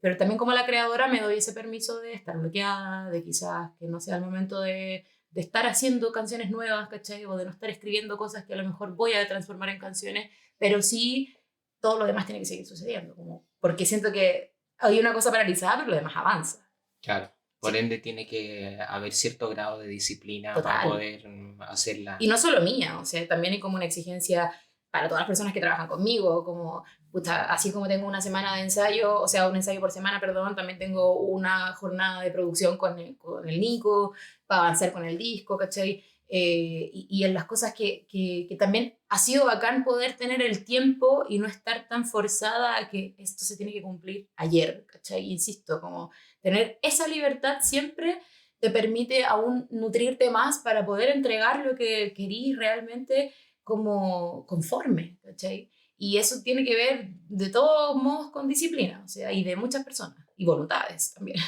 pero también como la creadora me doy ese permiso de estar bloqueada, de quizás que no sea el momento de estar haciendo canciones nuevas, ¿cachai? O de no estar escribiendo cosas que a lo mejor voy a transformar en canciones, pero sí todo lo demás tiene que seguir sucediendo, como, porque siento que hay una cosa paralizada, pero lo demás avanza. Claro, por Sí, ende tiene que haber cierto grado de disciplina para total. poder hacerla. Y no solo mía, o sea, también hay como una exigencia. para todas las personas que trabajan conmigo, como, pucha, así como tengo una semana de ensayo, o sea, un ensayo por semana, perdón, también tengo una jornada de producción con el Nico, para avanzar con el disco, ¿cachai? Y en las cosas que también ha sido bacán poder tener el tiempo y no estar tan forzada a que esto se tiene que cumplir ayer, ¿cachai? Insisto, como tener esa libertad siempre te permite aún nutrirte más para poder entregar lo que querís realmente como conforme, ¿cachai? Y eso tiene que ver de todos modos con disciplina, o sea, y de muchas personas, y voluntades también.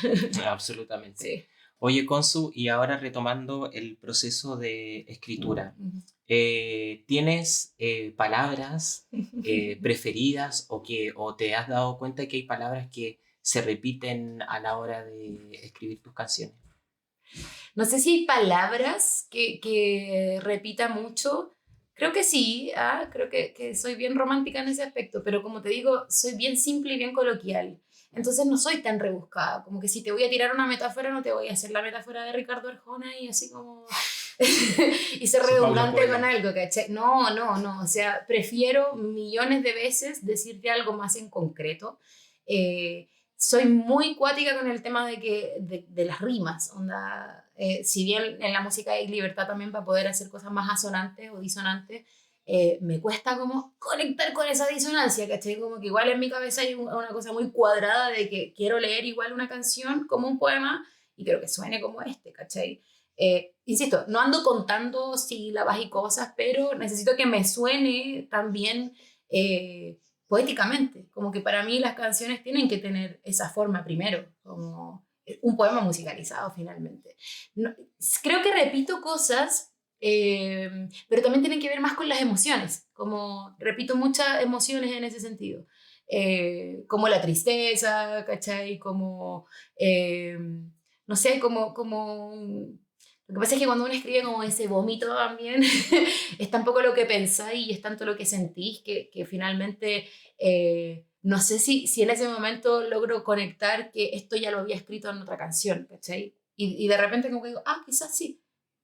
Absolutamente. Sí. Oye, Consu, y ahora retomando el proceso de escritura, ¿tienes palabras preferidas o te has dado cuenta que hay palabras que se repiten a la hora de escribir tus canciones? No sé si hay palabras que repita mucho. Creo que sí, creo que soy bien romántica en ese aspecto, pero como te digo, soy bien simple y bien coloquial. Entonces no soy tan rebuscada, como que si te voy a tirar una metáfora, no te voy a hacer la metáfora de Ricardo Arjona y así como... y ser Sí, Paulo redundante con Coelho. algo, ¿cachai? No, no, no, o sea, prefiero millones de veces decirte algo más en concreto. Eh, Soy muy cuática con el tema de las rimas, onda, si bien en la música hay libertad también para poder hacer cosas más asonantes o disonantes, me cuesta como conectar con esa disonancia, ¿cachai? Como que igual en mi cabeza hay una cosa muy cuadrada de que quiero leer igual una canción como un poema y quiero que suene como este, ¿cachai? Insisto, no ando contando sílabas y cosas, pero necesito que me suene también poéticamente, como que para mí las canciones tienen que tener esa forma primero, como un poema musicalizado finalmente. No, creo que repito cosas, pero también tienen que ver más con las emociones, como repito muchas emociones en ese sentido. Como la tristeza, ¿cachai? Como, no sé, lo que pasa es que cuando uno escribe como ese vómito también, es tan poco lo que pensáis y es tanto lo que sentís que finalmente no sé si en ese momento logro conectar que esto ya lo había escrito en otra canción, ¿cachai? Y de repente como que digo, quizás sí.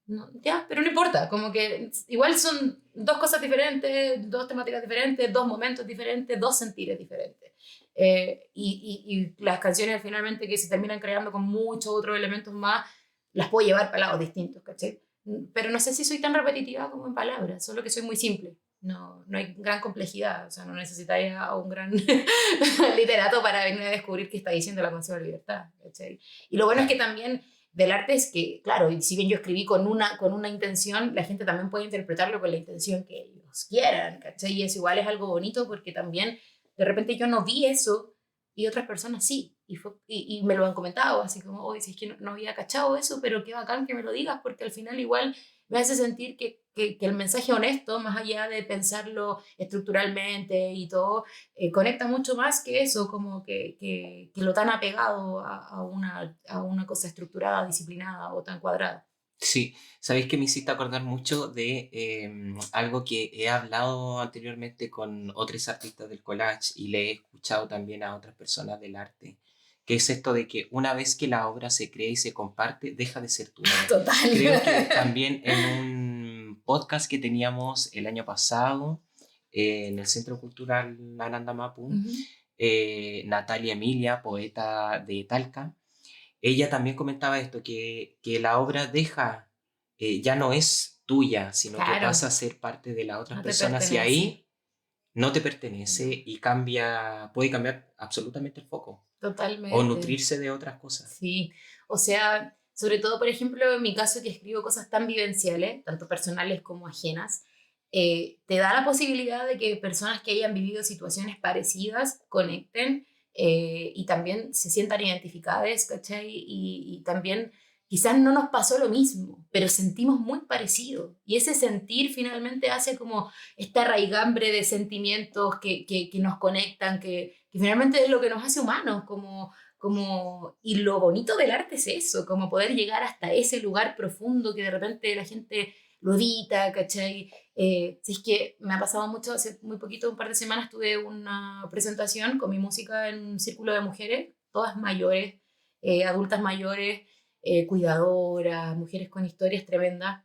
No, ya, pero no importa, como que igual son dos cosas diferentes, dos temáticas diferentes, dos momentos diferentes, dos sentires diferentes. Y las canciones finalmente que se terminan creando con muchos otros elementos más, las puedo llevar para lados distintos, ¿cachai? Pero no sé si soy tan repetitiva como en palabras, solo que soy muy simple. No, no hay gran complejidad, o sea, no necesitáis a un gran literato para venir a descubrir qué está diciendo la canción de libertad, ¿cachai? Y lo bueno es que Claro. también del arte es que, claro, y si bien yo escribí con una intención, la gente también puede interpretarlo con la intención que ellos quieran, ¿cachai? Y eso igual es algo bonito porque también de repente yo no vi eso y otras personas sí. Y me lo han comentado, así como, oye, si es que no había cachado eso, pero qué bacán que me lo digas, porque al final igual me hace sentir que el mensaje honesto, más allá de pensarlo estructuralmente y todo, conecta mucho más que eso, como que lo tan apegado a una cosa estructurada, disciplinada o tan cuadrada. Sí, sabéis que me hiciste acordar mucho de algo que he hablado anteriormente con otros artistas del collage y le he escuchado también a otras personas del arte, que es esto de que una vez que la obra se crea y se comparte, deja de ser tuya. Total. Creo que también en un podcast que teníamos el año pasado en el Centro Cultural Ananda Mapu, Ujú. Natalia Emilia, poeta de Talca, ella también comentaba esto, que la obra deja, ya no es tuya, sino que Claro, pasa a ser parte de las otras no te personas y pertenece. ahí no te pertenece No, y cambia, puede cambiar absolutamente el foco o totalmente. nutrirse de otras cosas. Sí, o sea, sobre todo, por ejemplo, en mi caso que escribo cosas tan vivenciales, tanto personales como ajenas, te da la posibilidad de que personas que hayan vivido situaciones parecidas conecten y también se sientan identificadas, ¿cachai? Y también quizás no nos pasó lo mismo, pero sentimos muy parecido. Y ese sentir finalmente hace como esta raigambre de sentimientos que nos conectan, que finalmente es lo que nos hace humanos, y lo bonito del arte es eso, como poder llegar hasta ese lugar profundo que de repente la gente lo evita, ¿cachai? Si es que me ha pasado mucho, hace muy poquito, un par de semanas, tuve una presentación con mi música en un círculo de mujeres, todas mayores, adultas mayores, cuidadoras, mujeres con historias tremendas,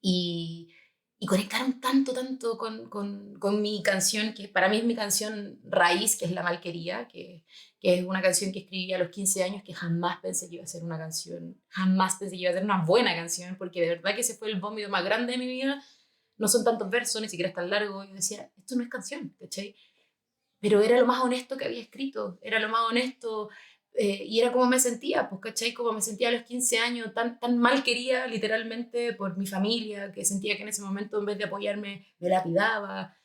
y, y conectaron tanto con mi canción, que para mí es mi canción raíz, que es La Malquería, que es una canción que escribí a los 15 años, que jamás pensé que iba a ser una canción, jamás pensé que iba a ser una buena canción, porque de verdad que ese fue el vómito más grande de mi vida. No son tantos versos, ni siquiera es tan largo. Yo decía, esto no es canción, ¿cachai? Pero era lo más honesto que había escrito, era lo más honesto, y era como me sentía, pues, ¿cachai? Como me sentía a los 15 años, tan mal querida literalmente por mi familia, que sentía que en ese momento en vez de apoyarme me lapidaba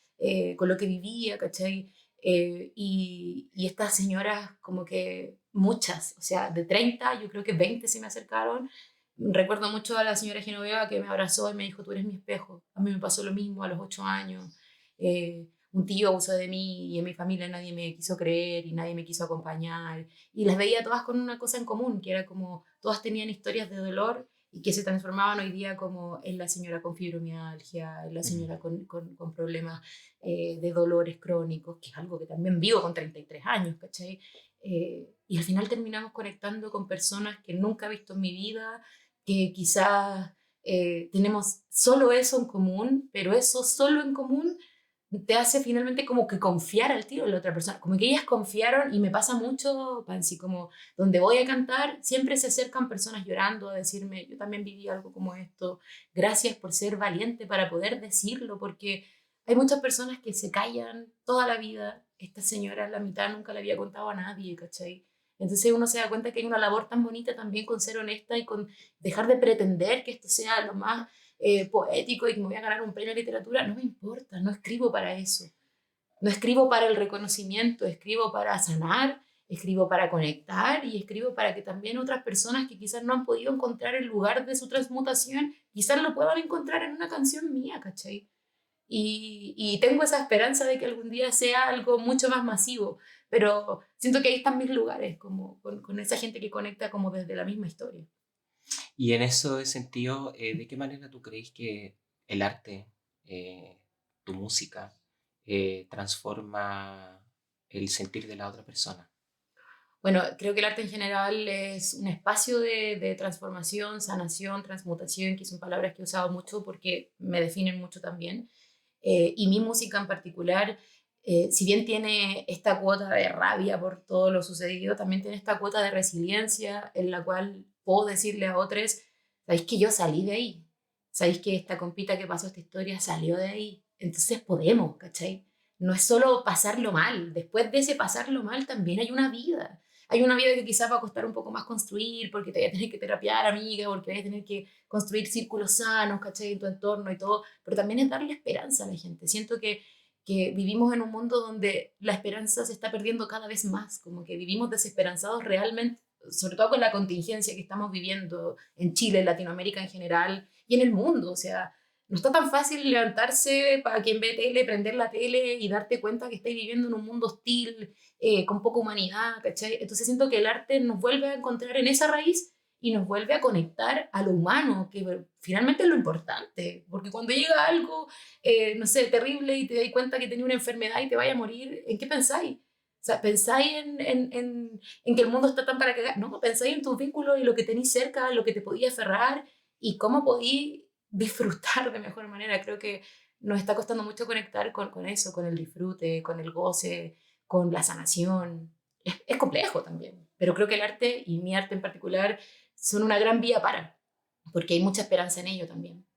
con lo que vivía, ¿cachai? Y estas señoras como que muchas, o sea, de 30 yo creo que 20 se me acercaron. Recuerdo mucho a la señora Genoveva que me abrazó y me dijo, tú eres mi espejo. A mí me pasó lo mismo a los 8 años. Un tío abusó de mí y en mi familia nadie me quiso creer y nadie me quiso acompañar. Y las veía todas con una cosa en común, que era como todas tenían historias de dolor y que se transformaban hoy día como en la señora con fibromialgia, en la señora con problemas de dolores crónicos, que es algo que también vivo con 33 años, ¿cachai? Y al final terminamos conectando con personas que nunca he visto en mi vida, que quizás tenemos solo eso en común, pero eso solo en común te hace finalmente como que confiar al tiro en la otra persona, como que ellas confiaron y me pasa mucho, Pansy, como donde voy a cantar, siempre se acercan personas llorando a decirme, yo también viví algo como esto, gracias por ser valiente para poder decirlo, porque hay muchas personas que se callan toda la vida, esta señora la mitad nunca le había contado a nadie, ¿cachai? Entonces uno se da cuenta que hay una labor tan bonita también con ser honesta y con dejar de pretender que esto sea lo más poético y que me voy a ganar un premio de literatura, no me importa, no escribo para eso. No escribo para el reconocimiento, escribo para sanar, escribo para conectar y escribo para que también otras personas que quizás no han podido encontrar el lugar de su transmutación, quizás lo puedan encontrar en una canción mía, ¿cachai? Y tengo esa esperanza de que algún día sea algo mucho más masivo, pero siento que ahí están mis lugares, como con esa gente que conecta como desde la misma historia. Y en ese sentido, ¿de qué manera tú crees que el arte, eh, tu música, transforma el sentir de la otra persona? Bueno, creo que el arte en general es un espacio de transformación, sanación, transmutación, que son palabras que he usado mucho porque me definen mucho también. Y mi música en particular, si bien tiene esta cuota de rabia por todo lo sucedido, también tiene esta cuota de resiliencia en la cual puedo decirle a otros, sabéis que yo salí de ahí, sabéis que esta compita que pasó esta historia salió de ahí, entonces podemos, ¿cachai? No es solo pasarlo mal, después de ese pasarlo mal también hay una vida. Hay una vida que quizás va a costar un poco más construir, porque te voy a tener que terapiar, amiga, porque voy a tener que construir círculos sanos, ¿cachai? En tu entorno y todo, pero también es darle esperanza a la gente. Siento que vivimos en un mundo donde la esperanza se está perdiendo cada vez más, como que vivimos desesperanzados realmente, sobre todo con la contingencia que estamos viviendo en Chile, en Latinoamérica en general y en el mundo. O sea, no está tan fácil levantarse para quien ve tele, prender la tele y darte cuenta que estáis viviendo en un mundo hostil, con poca humanidad, ¿cachai? Entonces siento que el arte nos vuelve a encontrar en esa raíz y nos vuelve a conectar a lo humano, que finalmente es lo importante, porque cuando llega algo, no sé, terrible y te das cuenta que tenía una enfermedad y te vaya a morir, ¿en qué pensáis? O sea, pensáis en que el mundo está tan para cagar. No, pensáis en tus vínculos y lo que tenéis cerca, lo que te podía aferrar y cómo podéis disfrutar de mejor manera. Creo que nos está costando mucho conectar con eso, con el disfrute, con el goce, con la sanación. Es complejo también, pero creo que el arte, y mi arte en particular, son una gran vía para, porque hay mucha esperanza en ello también.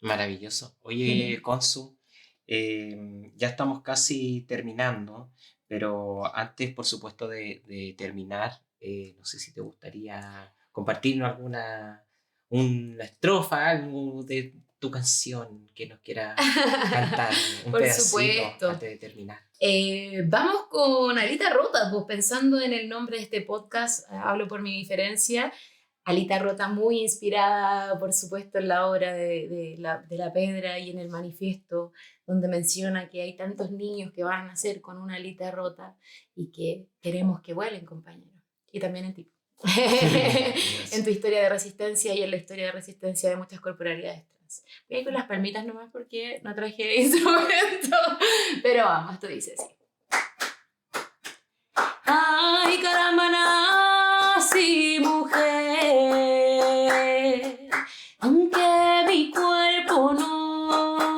Maravilloso. Oye, Consu, ya estamos casi terminando, pero antes, por supuesto, de terminar, no sé si te gustaría compartirnos una estrofa, algo de tu canción que nos quieras cantar, un Por pedacito supuesto. antes de terminar. Vamos con Alita Rota, pues pensando en el nombre de este podcast, hablo por mi diferencia. Alita Rota, muy inspirada, por supuesto, en la obra de la Pedra y en el manifiesto, donde menciona que hay tantos niños que van a nacer con una alita rota y que queremos que vuelen, compañeros. Y también en ti. En tu Maravilloso. historia de resistencia y en la historia de resistencia de muchas corporalidades trans. Voy a ir con las palmitas nomás porque no traje instrumento. Pero vamos, tú dices así. Ay, caramba, nací mujer, aunque mi cuerpo no.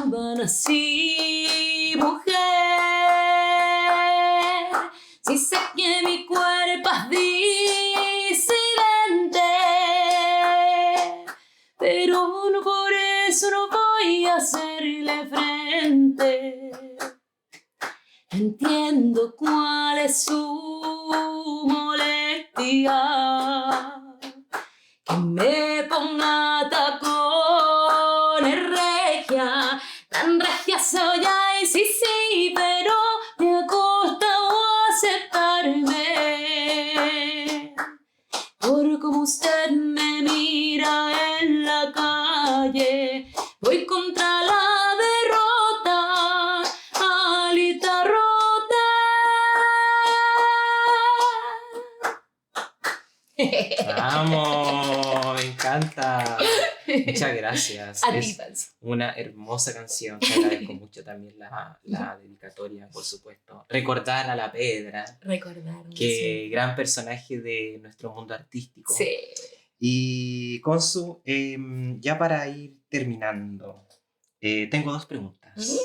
llaman así, mujer. Si sé que mi cuerpo es disidente, pero no por eso no voy a hacerle frente. Entiendo cuál es su molestia, que me ponga tacones regia, tan regia soy, ay, sí, sí, pero me ha costado aceptarme, por como usted me mira en la calle, voy contra la derrota, alita rota. ¡Vamos! Me encanta. Muchas gracias. A ti, Es Paz. una hermosa canción. Te agradezco mucho también la dedicatoria, por supuesto. Recordar a la Pedra, Recordar. que gran personaje de nuestro mundo artístico. Sí. Y Consu, ya para ir terminando, tengo dos preguntas.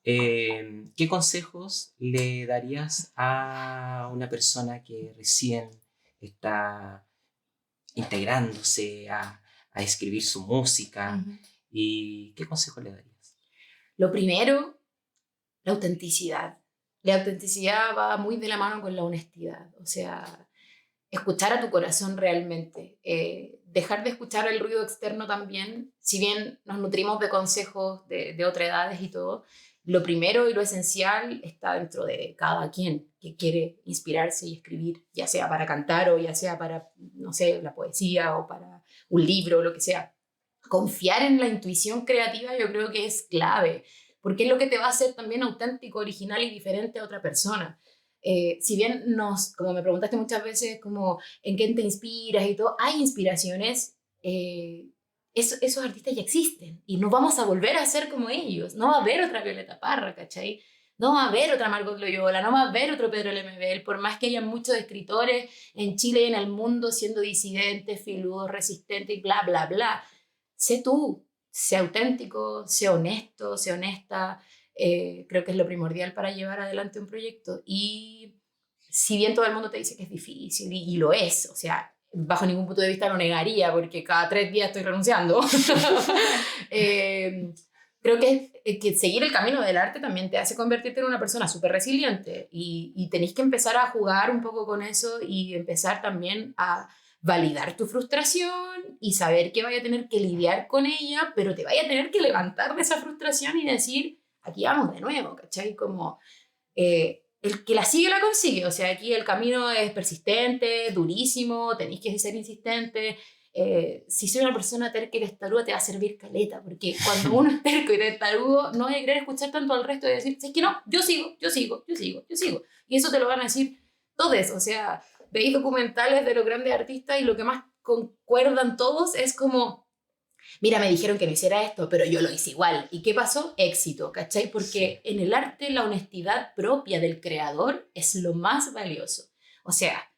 ¿Qué consejos le darías a una persona que recién está integrándose a escribir su música? ¿Y qué consejos le darías? Lo primero, la autenticidad. La autenticidad va muy de la mano con la honestidad. O sea, escuchar a tu corazón realmente. Dejar de escuchar el ruido externo también. Si bien nos nutrimos de consejos de otras edades y todo, lo primero y lo esencial está dentro de cada quien que quiere inspirarse y escribir, ya sea para cantar o ya sea para, no sé, la poesía o para un libro o lo que sea. Confiar en la intuición creativa yo creo que es clave, porque es lo que te va a hacer también auténtico, original y diferente a otra persona. Si bien como me preguntaste muchas veces, como en qué te inspiras y todo, hay inspiraciones, esos artistas ya existen y no vamos a volver a ser como ellos. No va a haber otra Violeta Parra, ¿cachai? No va a haber otra Margot Loyola, no va a haber otro Pedro Lemebel, por más que haya muchos escritores en Chile y en el mundo siendo disidentes, filudos, resistentes y bla, bla, bla. Sé tú, sé auténtico, sé honesto, sé honesta. Creo que es lo primordial para llevar adelante un proyecto. Y si bien todo el mundo te dice que es difícil, y lo es, o sea, bajo ningún punto de vista lo negaría, porque cada 3 días estoy renunciando, creo que seguir el camino del arte también te hace convertirte en una persona súper resiliente, y tenéis que empezar a jugar un poco con eso y empezar también a validar tu frustración y saber que vaya a tener que lidiar con ella, pero te vaya a tener que levantar de esa frustración y decir, aquí vamos de nuevo, ¿cachai? Como el que la sigue la consigue, o sea, aquí el camino es persistente, durísimo, tenéis que ser insistente. Si soy una persona terca y testaruda te va a servir caleta, porque cuando uno es terco y testarudo no hay que querer escuchar tanto al resto y decir, es que no, yo sigo, y eso te lo van a decir todos, o sea, veis documentales de los grandes artistas y lo que más concuerdan todos es como, mira, me dijeron que no hiciera esto, pero yo lo hice igual. ¿Y qué pasó? Éxito, ¿cachai? Porque en el arte la honestidad propia del creador es lo más valioso. O sea,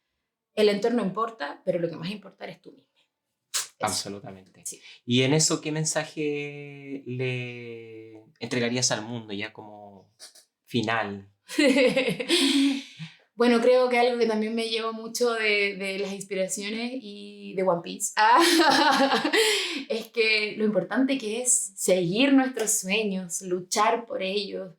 el entorno importa, pero lo que más importa eres tú mismo. Eso. Absolutamente. Sí. Y en eso, ¿qué mensaje le entregarías al mundo ya como final? Bueno, creo que algo que también me llevo mucho de las inspiraciones y de One Piece es que lo importante que es seguir nuestros sueños, luchar por ellos.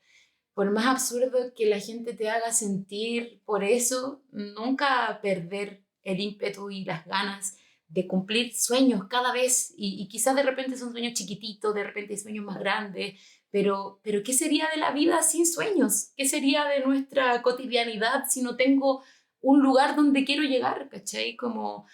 Por más absurdo que la gente te haga sentir por eso, nunca perder el ímpetu y las ganas de cumplir sueños cada vez. Y quizás de repente son sueños chiquititos, de repente hay sueños más grandes, pero ¿qué sería de la vida sin sueños? ¿Qué sería de nuestra cotidianidad si no tengo un lugar donde quiero llegar? ¿Cachai? Como,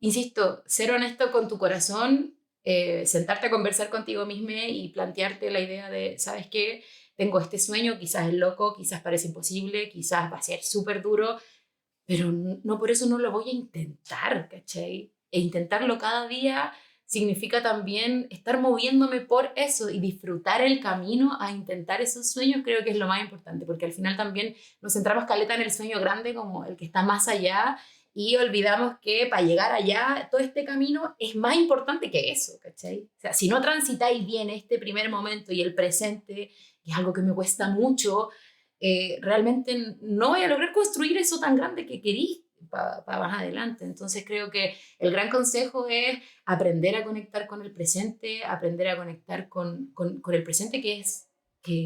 insisto, ser honesto con tu corazón, sentarte a conversar contigo mismo y plantearte la idea de, ¿sabes qué? Tengo este sueño, quizás es loco, quizás parece imposible, quizás va a ser súper duro, pero no por eso no lo voy a intentar, ¿cachai? E intentarlo cada día significa también estar moviéndome por eso y disfrutar el camino a intentar esos sueños, creo que es lo más importante, porque al final también nos centramos caleta en el sueño grande como el que está más allá y olvidamos que para llegar allá todo este camino es más importante que eso, ¿cachai? O sea, si no transitáis bien este primer momento y el presente, que es algo que me cuesta mucho, realmente no voy a lograr construir eso tan grande que querís para más adelante. Entonces creo que el gran consejo es aprender a conectar con el presente, aprender a conectar con el presente que es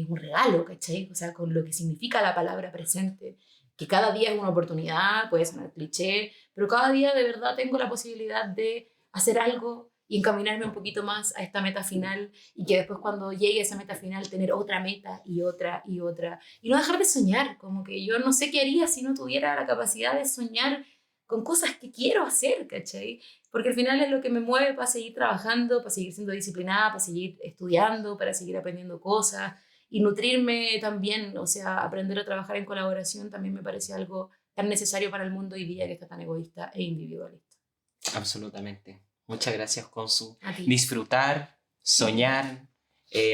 un regalo, ¿cachai? O sea, con lo que significa la palabra presente, que cada día es una oportunidad, puede sonar cliché, pero cada día de verdad tengo la posibilidad de hacer algo y encaminarme un poquito más a esta meta final y que después cuando llegue a esa meta final tener otra meta y otra y otra y no dejar de soñar, como que yo no sé qué haría si no tuviera la capacidad de soñar con cosas que quiero hacer, ¿cachai? Porque al final es lo que me mueve para seguir trabajando, para seguir siendo disciplinada, para seguir estudiando, para seguir aprendiendo cosas y nutrirme también, o sea, aprender a trabajar en colaboración también me parece algo tan necesario para el mundo hoy día que está tan egoísta e individualista. Absolutamente. Muchas gracias, Consu. A ti. Disfrutar, soñar,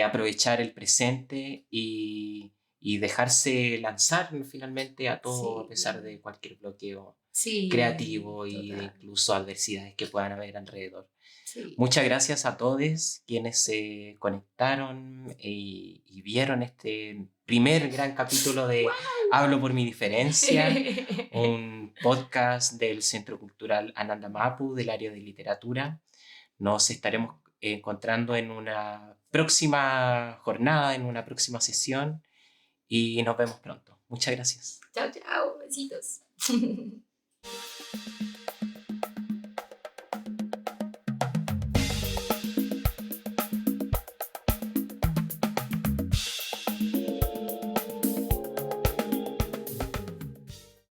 aprovechar el presente y dejarse lanzar finalmente a todo a pesar de cualquier bloqueo creativo y de incluso adversidades que puedan haber alrededor. Sí. Muchas gracias a todos quienes se conectaron y vieron este primer gran capítulo de Hablo por mi diferencia, un podcast del Centro Cultural Ananda Mapu del área de literatura. Nos estaremos encontrando en una próxima jornada, en una próxima sesión y nos vemos pronto. Muchas gracias. Chao, chao, besitos.